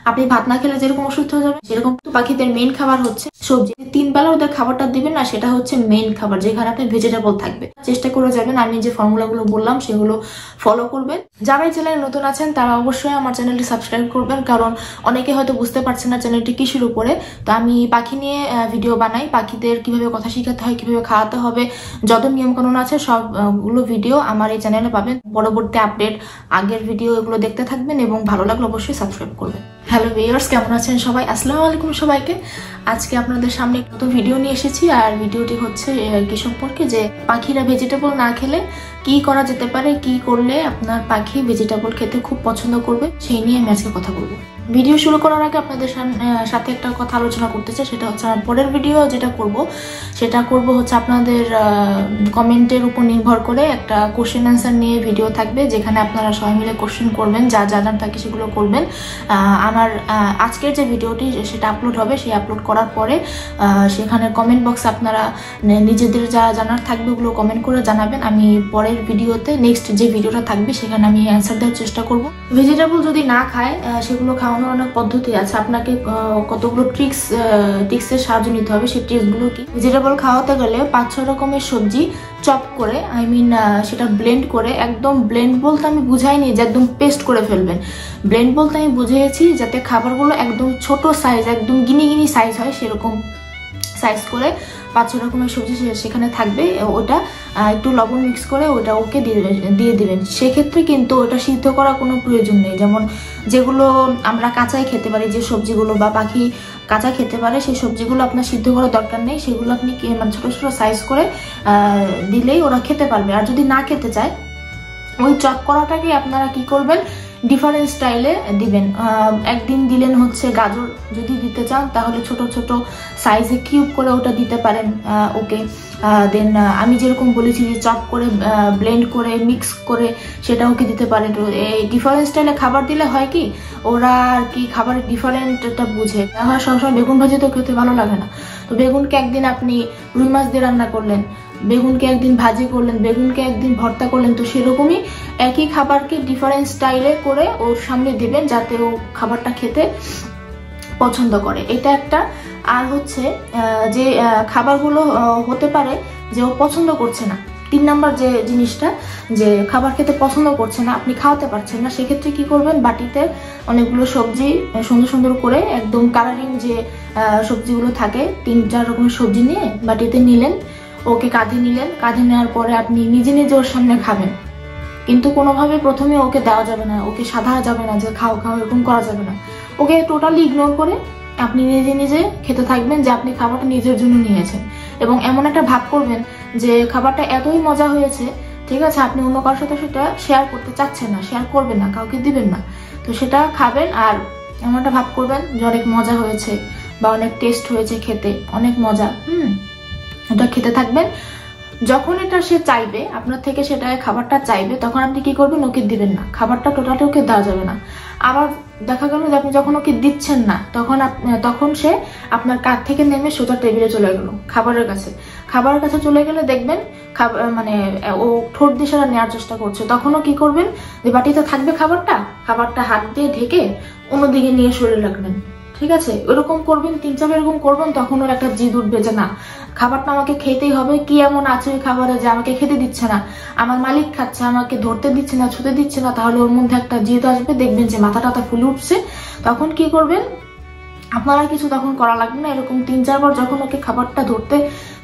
আপনি ভাত না খেলে যেরকম অসুস্থ হয়ে যাবেন, সেরকম পাখিদের মেইন খাবার হচ্ছে সবজি। 3 বেলা ওদের খাবারটা দিবেন না, সেটা হচ্ছে মেইন খাবার, যেখানে আপনি ভেজিটেবল থাকবে। চেষ্টা করে যাবেন আমি যে ফর্মুলাগুলো বললাম সেগুলো ফলো করবেন। যারা এই চ্যানেলে নতুন আছেন তারা অবশ্যই আমার চ্যানেলটি সাবস্ক্রাইব করবেন, কারণ অনেকে হয়তো বুঝতে পারছেন না চ্যানেলটি কিসের উপরে। তো আমি পাখি নিয়ে ভিডিও বানাই, পাখিদের কিভাবে কথা শেখাতে হয়, কিভাবে খাওয়াতে হবে, যত নিয়মকানুন আছে সবগুলো ভিডিও আমার এই চ্যানেলে পাবেন। পরবর্তী আপডেট, আগের ভিডিও এগুলো দেখতে থাকবেন এবং ভালো লাগলে অবশ্যই সাবস্ক্রাইব করবেন। হ্যালো ভিউয়ার্স, কেমন আছেন সবাই? আসসালামু আলাইকুম সবাইকে। আজকে আপনাদের সামনে নতুন ভিডিও নিয়ে এসেছি, আর ভিডিওটি হচ্ছে কি সম্পর্কে, যে পাখিরা ভেজিটেবল না খেলে কি করা যেতে পারে, কি করলে আপনার পাখি ভেজিটেবল খেতে খুব পছন্দ করবে, সেই নিয়ে আমি আজকে কথা বলবো। ভিডিও শুরু করার আগে আপনাদের সাথে একটা কথা আলোচনা করতে চাই, সেটা হচ্ছে আমার পরের ভিডিও যেটা করব হচ্ছে আপনাদের কমেন্টের উপর নির্ভর করে একটা কোশ্চেন অ্যান্সার নিয়ে ভিডিও থাকবে, যেখানে আপনারা সবাই মিলে কোশ্চেন করবেন, যা জানার থাকে সেগুলো করবেন। আমার আজকের যে ভিডিওটি সেটা আপলোড হবে, সেই আপলোড করার পরে সেখানে কমেন্ট বক্সে আপনারা নিজেদের যা জানার থাকবে ওগুলো কমেন্ট করে জানাবেন। আমি পরের ভিডিওতে নেক্সট যে ভিডিওটা থাকবে সেখানে আমি অ্যান্সার দেওয়ার চেষ্টা করব। ভেজিটেবল যদি না খায় সেগুলো খাওয়ানোর অনেক পদ্ধতি আছে, আপনাকে কতগুলো ট্রিক্সের সাহায্য নিতে হবে। সেই ট্রিক্সগুলো কি? ভেজিটেবল খাওয়াতে গেলে 5-6 রকমের সবজি চপ করে, সেটা ব্লেন্ড করে, একদম ব্লেন্ড বলতে আমি বুঝাইনি যে একদম পেস্ট করে ফেলবেন। ব্লেন্ড বলতে আমি বুঝিয়েছি যাতে খাবারগুলো একদম ছোট সাইজ, একদম গিনি সাইজ হয়, সেরকম সাইজ করে 5-6 রকমের সবজি সেখানে থাকবে। ওটা একটু লবণ মিক্স করে ওটা ওকে দিয়ে দিবেন। সেক্ষেত্রে কিন্তু ওটা সিদ্ধ করার কোনো প্রয়োজন নেই। যেমন যেগুলো আমরা কাঁচাই খেতে পারি, যে সবজিগুলো বা পাখি কাঁচা খেতে পারে, সেই সবজিগুলো আপনার সিদ্ধ করার দরকার নেই। সেগুলো আপনি ছোট ছোট সাইজ করে দিলেই ওরা খেতে পারবে। আর যদি না খেতে চায়, ওই চপ করাটাকে আপনারা কি করবেন, ডিফারেন্ট স্টাইলে দিবেন। একদিন দিলেন হচ্ছে গাজর, যদি দিতে চান তাহলে ছোট ছোট সাইজে কিউব করে ওটা দিতে পারেন ওকে। দেন আমি যেরকম বলেছি যে চপ করে ব্লেন্ড করে মিক্স করে সেটা ওকে দিতে পারেন। তো এই ডিফারেন্ট স্টাইলে খাবার দিলে হয় কি, ওরা আর কি খাবারের ডিফারেন্টটা বুঝে। আমার সবসময় বেগুন ভাজি তো খেতে ভালো লাগে না, তো বেগুনকে একদিন আপনি রুই মাছ দিয়ে রান্না করলেন, বেগুনকে একদিন ভাজি করলেন, বেগুনকে একদিন ভর্তা করলেন। তো সেরকমই একই খাবারকে ডিফারেন্ট স্টাইলে করে ওর সামনে দিবেন, যাতে ও খাবারটা খেতে পছন্দ করে। এটা একটা। আর হচ্ছে যে খাবারগুলো হতে পারে যে ও পছন্দ করছে না, 3 নাম্বার যে জিনিসটা, যে খাবার খেতে পছন্দ করছে না, আপনি খাওয়াতে পারছেন না, সেক্ষেত্রে কি করবেন, বাটিতে অনেকগুলো সবজি সুন্দর সুন্দর করে একদম কালারিং যে সবজিগুলো থাকে, 3-4 রকমের সবজি নিয়ে বাটিতে নিলেন, ওকে কাঁধে নিলেন। কাঁধে নেওয়ার পরে আপনি নিজে নিজে ওর সামনে খাবেন, কিন্তু কোনোভাবে প্রথমে ওকে দেওয়া যাবে না, ওকে সাধা যাবে না যে খাও খাও, এরকম করা যাবে না। ওকে টোটালি ইগনোর করে আপনি নিজে নিজে খেতে থাকবেন, যে আপনি খাবারটা নিজের জন্য নিয়েছেন। এবং এমন একটা ভাব করবেন যে খাবারটা এতই মজা হয়েছে, ঠিক আছে, আপনি অন্য কারোর সাথে সেটা শেয়ার করতে চাচ্ছেন না, শেয়ার করবেন না, কাউকে দিবেন না। তো সেটা খাবেন আর এমন একটা ভাব করবেন যে অনেক মজা হয়েছে বা অনেক টেস্ট হয়েছে, খেতে অনেক মজা। এটা খেতে থাকবেন। যখন এটা সে চাইবে আপনার থেকে, সেটা খাবারটা চাইবে, তখন আপনি কি করবেন, ওকে দিবেন না, খাবারটা টোটালি ওকে দেওয়া যাবে না। আবার দেখা গেল যে আপনি যখন ওকে দিচ্ছেন না, তখন সে আপনার কাঁধ থেকে নেমে সোজা টেবিলে চলে গেল, খাবারের কাছে চলে গেলে দেখবেন ও ঠোঁট দিয়ে সেটা নেওয়ার চেষ্টা করছে। তখনও কি করবেন, যে বাটিতে থাকবে খাবারটা হাত দিয়ে ঢেকে অন্যদিকে নিয়ে সরে রাখবেন, ঠিক আছে? এরকম করবেন, 3-4 এরকম করবেন। তখন ওর একটা জিদ উঠবে যে না, খাবারটা আমাকে খেতেই হবে, কি এমন আছে ওই খাবারে যে আমাকে খেতে দিচ্ছে না, আমার মালিক খাচ্ছে, আমাকে ধরতে দিচ্ছে না, ছুতে দিচ্ছে না। তাহলে ওর মধ্যে একটা জিদ আসবে, দেখবেন যে মাথা টাথা ফুলে উঠছে। তখন কি করবেন, আপনারা কিছু তখন করা লাগবে না। এরকম 3-4 বার যখন ওকে খাবারটা ধরতে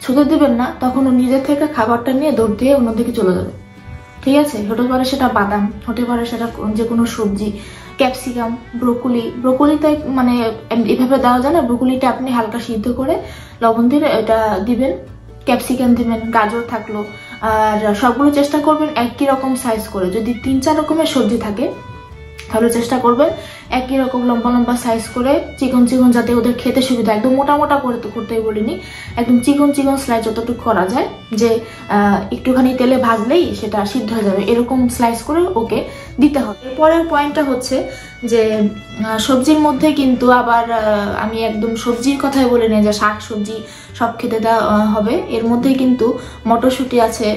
ছুতে দিবেন না, তখন ও নিজের থেকে খাবারটা নিয়ে দৌড় দিয়ে অন্যদিকে চলে যাবে, ঠিক আছে? হতে পারে সেটা বাদাম, হতে পারে সেটা যে কোনো সবজি, ক্যাপসিকাম, ব্রোকলিতে এভাবে দেওয়া যায় না। ব্রোকলিটা আপনি হালকা সিদ্ধ করে লবণ দিয়ে এটা দিবেন, ক্যাপসিকাম দিবেন, গাজর থাকলো। আর সবগুলো চেষ্টা করবেন একই রকম সাইজ করে। যদি 3-4 রকমের সবজি থাকে তাহলে চেষ্টা করবেন একই রকম লম্বা লম্বা সাইজ করে, চিকন চিকন, যাতে ওদের খেতে সুবিধা। একদম মোটা মোটা করে তো করতেই বলিনি, একদম চিকন চিকন স্লাইস যতটুকু করা যায়, যে একটুখানি তেলে ভাজলেই সেটা সিদ্ধ হয়ে যাবে, এরকম স্লাইস করে ওকে দিতে হবে। পরের পয়েন্টটা হচ্ছে যে সবজির মধ্যে কিন্তু আবার আমি একদম সবজির কথাই বলে নিই যে শাক সবজি সব খেতে দেওয়া হবে। এর মধ্যে কিন্তু মটরশুঁটি আছে,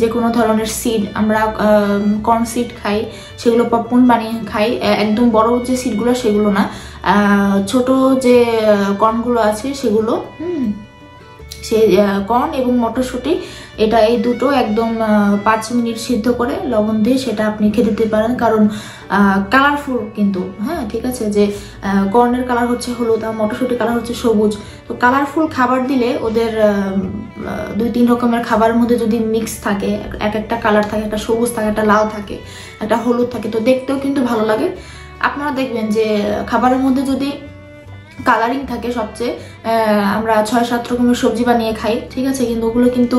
যে কোনো ধরনের সিড, আমরা কর্ন সিড খাই, সেগুলো পপকর্ন বানিয়ে খাই। একদম বড় যে সিডগুলো সেগুলো না, ছোট যে কর্নগুলো আছে সেগুলো, সেই কর্ন এবং মটরশুঁটি, এটা এই দুটো একদম 5 মিনিট সিদ্ধ করে লবণ দিয়ে সেটা আপনি খেতে দিতে পারেন। কারণ কালারফুল কিন্তু, হ্যাঁ ঠিক আছে, যে কর্নের কালার হচ্ছে হলুদ আর মটরশুঁটির কালার হচ্ছে সবুজ। তো কালারফুল খাবার দিলে ওদের 2-3 রকমের খাবারের মধ্যে যদি মিক্স থাকে, একটা কালার থাকে, একটা সবুজ থাকে, একটা লাল থাকে, একটা হলুদ থাকে, তো দেখতেও কিন্তু ভালো লাগে। আপনারা দেখবেন যে খাবারের মধ্যে যদি কালারিং থাকে, সবচেয়ে আমরা 6-7 রকমের সবজি বানিয়ে খাই, ঠিক আছে, কিন্তু ওগুলো কিন্তু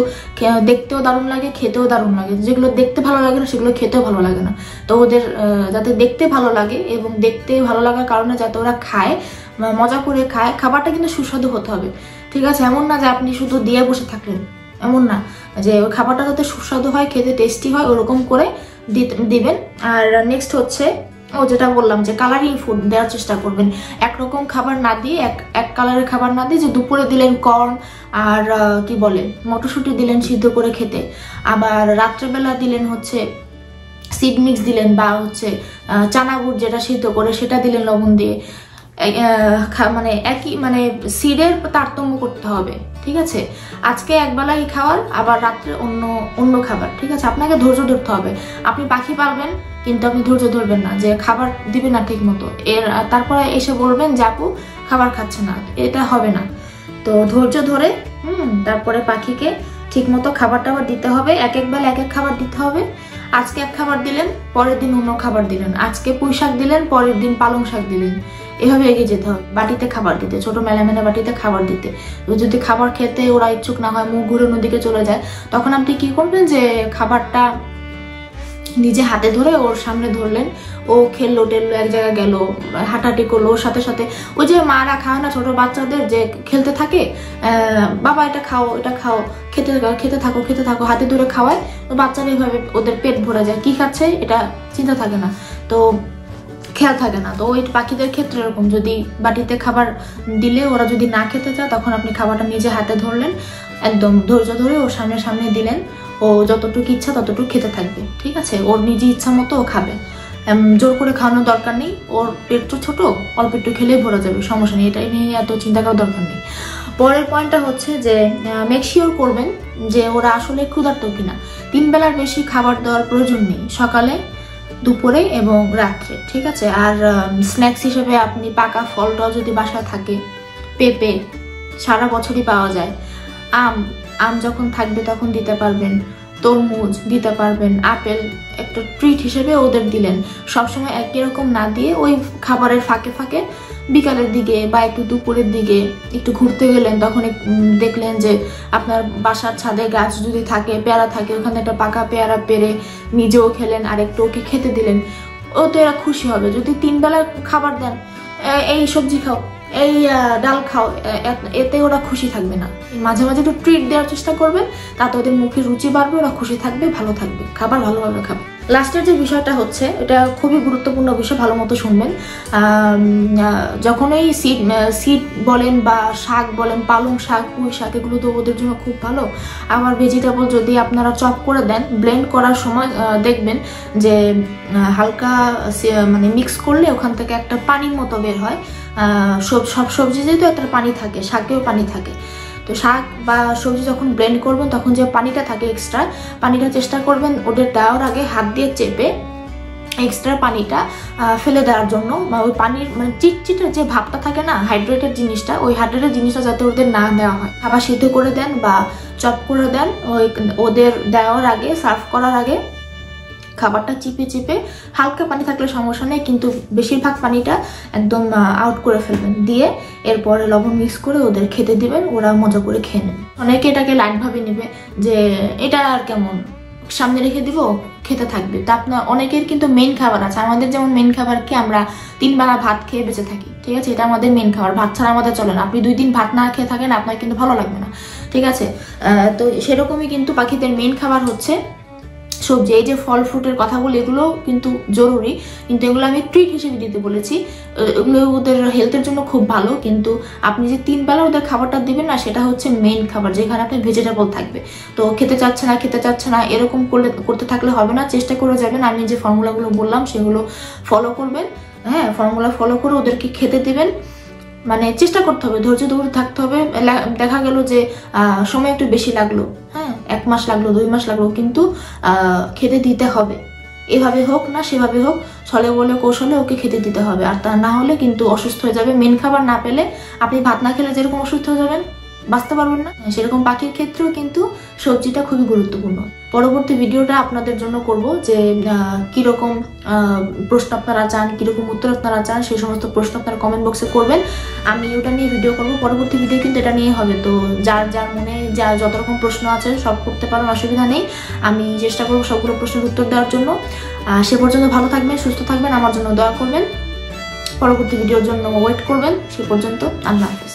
দেখতেও দারুণ লাগে, খেতেও দারুণ লাগে। যেগুলো দেখতে ভালো লাগে না সেগুলো খেতেও ভালো লাগে না। তো ওদের যাতে দেখতে ভালো লাগে এবং দেখতে ভালো লাগার কারণে যাতে ওরা খায়, মজা করে খায়, খাবারটা কিন্তু সুস্বাদু হতে হবে, ঠিক আছে। এমন না যে আপনি শুধু দিয়ে বসে থাকলেন, এমন না, যে ওই খাবারটা যাতে সুস্বাদু হয়, খেতে টেস্টি হয়, ওরকম করে দিবেন। আর নেক্সট হচ্ছে যেটা বললাম যে কালারিং ফুড দেওয়ার চেষ্টা করবেন। একরকম খাবার না দিয়ে, এক কালারের খাবার না দিয়ে, যে দুপুরে দিলেন কর্ন আর কি বলে মটরশুঁটি দিলেন সিদ্ধ করে খেতে, আবার রাত্রেবেলা দিলেন হচ্ছে সিড মিক্স দিলেন, বা হচ্ছে চানা বুট যেটা সিদ্ধ করে সেটা দিলেন লবণ দিয়ে, মানে একই, মানে সিডের তারতম্য করতে হবে, ঠিক আছে। আজকে একবেলাই খাওয়ার, আবার রাত্রে অন্য খাবার, ঠিক আছে। আপনাকে ধৈর্য ধরতে হবে। আপনি পাখি পালবেন কিন্তু আপনি ধৈর্য ধরবেন না, যে খাবার দিবেন না ঠিক মতো, তারপরে এসে বলবেন যে আপু খাবার খাচ্ছে না, এটা হবে না। তো ধৈর্য ধরে তারপরে পাখিকে ঠিক মতো খাবার টাবার দিতে হবে। এক বেলা এক খাবার দিতে হবে। আজকে এক খাবার দিলেন, পরের দিন অন্য খাবার দিলেন, আজকে পুঁই শাক দিলেন, পরের দিন পালং শাক দিলেন, এভাবে এগিয়ে যেতে হবে। বাটিতে খাবার দিতে, ছোট মেলামেলা বাটিতে খাবার দিতে। যদি খাবার খেতে ওরা ইচ্ছুক না হয়, মুখ ঘুরে অন্যদিকে চলে যায়, তখন আপনি কি করবেন, যে খাবারটা নিজে হাতে ধরে ওর সামনে ধরলেন, ও খেললো টেললো, এক জায়গায় গেল, হাঁটাহাঁটি করলো, ওর সাথে সাথে ওই যে মারা খায় না ছোট বাচ্চাদের, যে খেলতে থাকে, বাবা এটা খাও, এটা খাও, খেতে থাকো, হাতে ধরে খাওয়ায়, বাচ্চারা এভাবে ওদের পেট ভরে যায়, কি খাচ্ছে এটা চিন্তা থাকে না, তো খেয়াল থাকে না। তো ওই পাখিদের ক্ষেত্রে এরকম, যদি বাটিতে খাবার দিলে ওরা যদি না খেতে চায়, তখন আপনি খাবারটা নিজে হাতে ধরলেন, একদম ধৈর্য ধরে ওর সামনে দিলেন, ও যতটুকু ইচ্ছা ততটুকু খেতে থাকবে, ঠিক আছে। ওর নিজে ইচ্ছা মতো ও খাবে, জোর করে খাওয়ানোর দরকার নেই। ওর পেট তো ছোট, অল্প একটু খেলেই ভরে যাবে, সমস্যা নেই, এটাই নিয়ে এত চিন্তা করার দরকার নেই। পরের পয়েন্টটা হচ্ছে যে মেক শিওর করবেন যে ওরা আসলে ক্ষুধার্ত কিনা। 3 বেলার বেশি খাবার দেওয়ার প্রয়োজন নেই, সকালে, দুপুরে এবং রাত্রে, ঠিক আছে। আর স্ন্যাক্স হিসেবে আপনি পাকা ফলটাও যদি বাসায় থাকে, পেঁপে সারা বছরই পাওয়া যায়, আম যখন থাকবে তখন দিতে পারবেন, তরমুজ দিতে পারবেন, আপেল একটা ট্রিট হিসেবে ওদের দিলেন। সবসময় একই রকম না দিয়ে ওই খাবারের ফাঁকে ফাঁকে বিকালের দিকে বা একটু দুপুরের দিকে একটু ঘুরতে গেলেন, তখন দেখলেন যে আপনার বাসার ছাদে গাছ যদি থাকে, পেয়ারা থাকে, ওখানে একটা পাকা পেয়ারা পেরে নিজেও খেলেন আর একটু ওকে খেতে দিলেন, ও তো এরা খুশি হবে। যদি 3 বেলা খাবার দেন, এই সবজি খাও, এই ডাল খাও, এতে ওরা খুশি থাকবে না। মাঝে মাঝে একটু ট্রিট দেওয়ার চেষ্টা করবেন, তাতে ওদের মুখে রুচি বাড়বে, ওরা খুশি থাকবে, ভালো থাকবে, খাবার ভালোভাবে খাবে। লাস্টের যে বিষয়টা হচ্ছে, এটা খুবই গুরুত্বপূর্ণ বিষয়, ভালো মতো শুনবেন। যখন এই সিড বলেন বা শাক বলেন, পালং শাক, পুঁই শাক, এগুলো তো ওদের জন্য খুব ভালো। আবার ভেজিটেবল যদি আপনারা চপ করে দেন, ব্লেন্ড করার সময় দেখবেন যে হালকা মানে মিক্স করলে ওখান থেকে একটা পানির মতো বের হয়। সব সবজি যেহেতু একটা পানি থাকে, শাকেও পানি থাকে, তো শাক বা সবজি যখন ব্লেন্ড করবেন তখন যে পানিটা থাকে এক্সট্রা, পানিটা চেষ্টা করবেন ওদের দেওয়ার আগে হাত দিয়ে চেপে এক্সট্রা পানিটা ফেলে দেওয়ার জন্য, বা ওই পানির মানে চিটচিটের যে ভাবটা থাকে না, হাইড্রেটেড জিনিসটা, ওই হাইড্রেটেড জিনিসটা যাতে ওদের না দেওয়া হয়। খাবার সিদ্ধ করে দেন বা চপ করে দেন, ওই ওদের দেওয়ার আগে, সার্ভ করার আগে খাবারটা চিপে চিপে, হালকা পানি থাকলে সমস্যা নেই, কিন্তু বেশিরভাগ পানিটা একদম আউট করে ফেলবেন, দিয়ে এরপরে লবণ মিক্স করে ওদের খেতে দিবেন, ওরা মজা করে খেয়ে নেবে। অনেকে এটাকে লাইট ভাবে নেবে যে এটা আর কেমন, সামনে রেখে দিব, খেতে থাকবে। তা আপনার অনেকের কিন্তু মেন খাবার আছে। আমাদের যেমন মেন খাবার কি, আমরা 3 বেলা ভাত খেয়ে বেঁচে থাকি, ঠিক আছে, এটা আমাদের মেন খাবার, ভাত ছাড়া আমাদের চলে না। আপনি 2 দিন ভাত না খেয়ে থাকেন, আপনার কিন্তু ভালো লাগবে না, ঠিক আছে। তো সেরকমই কিন্তু পাখিদের মেন খাবার হচ্ছে সবজি। এই যে ফল ফ্রুটের কথা বলি, এগুলো কিন্তু জরুরি, কিন্তু এগুলো আমি ট্রিট হিসেবে দিতে বলেছি। এগুলো ওদের হেলথের জন্য খুব ভালো, কিন্তু আপনি যে 3 বেলা ওদের খাবারটা দিবেন না, সেটা হচ্ছে মেইন খাবার, যেখানে আপনার ভেজিটেবল থাকবে। তো খেতে চাচ্ছে না এরকম করতে থাকলে হবে না। চেষ্টা করে যাবেন, আমি যে ফর্মুলাগুলো বললাম সেগুলো ফলো করবেন, হ্যাঁ, ফর্মুলা ফলো করে ওদেরকে খেতে দিবেন। মানে চেষ্টা করতে হবে, ধৈর্য ধরে থাকতে হবে। দেখা গেল যে সময় একটু বেশি লাগলো, হ্যাঁ 1 মাস লাগলো 2 মাস লাগলো, কিন্তু খেতে দিতে হবে। এভাবে হোক না সেভাবে হোক, ছলে বলে কৌশলে ওকে খেতে দিতে হবে। আর তা না হলে কিন্তু অসুস্থ হয়ে যাবে। মেন খাবার না পেলে আপনি ভাত না খেলে যেরকম অসুস্থ হয়ে যাবেন, বাঁচতে পারবেন না, সেরকম পাখির ক্ষেত্রেও কিন্তু সবজিটা খুবই গুরুত্বপূর্ণ। পরবর্তী ভিডিওটা আপনাদের জন্য করব যে কিরকম প্রশ্ন আপনারা চান, কিরকম উত্তর আপনারা চান, সেই সমস্ত প্রশ্ন আপনারা কমেন্ট বক্সে করবেন। আমি ওটা নিয়ে ভিডিও করব। পরবর্তী ভিডিও কিন্তু এটা নিয়ে হবে। তো যার যার মনে যত রকম প্রশ্ন আছে সব করতে পারেন, অসুবিধা নেই। আমি চেষ্টা করবো সবগুলো প্রশ্নের উত্তর দেওয়ার জন্য। সে পর্যন্ত ভালো থাকবেন, সুস্থ থাকবেন, আমার জন্য দোয়া করবেন, পরবর্তী ভিডিওর জন্য ওয়েট করবেন। সে পর্যন্ত আল্লাহ হাফেজ।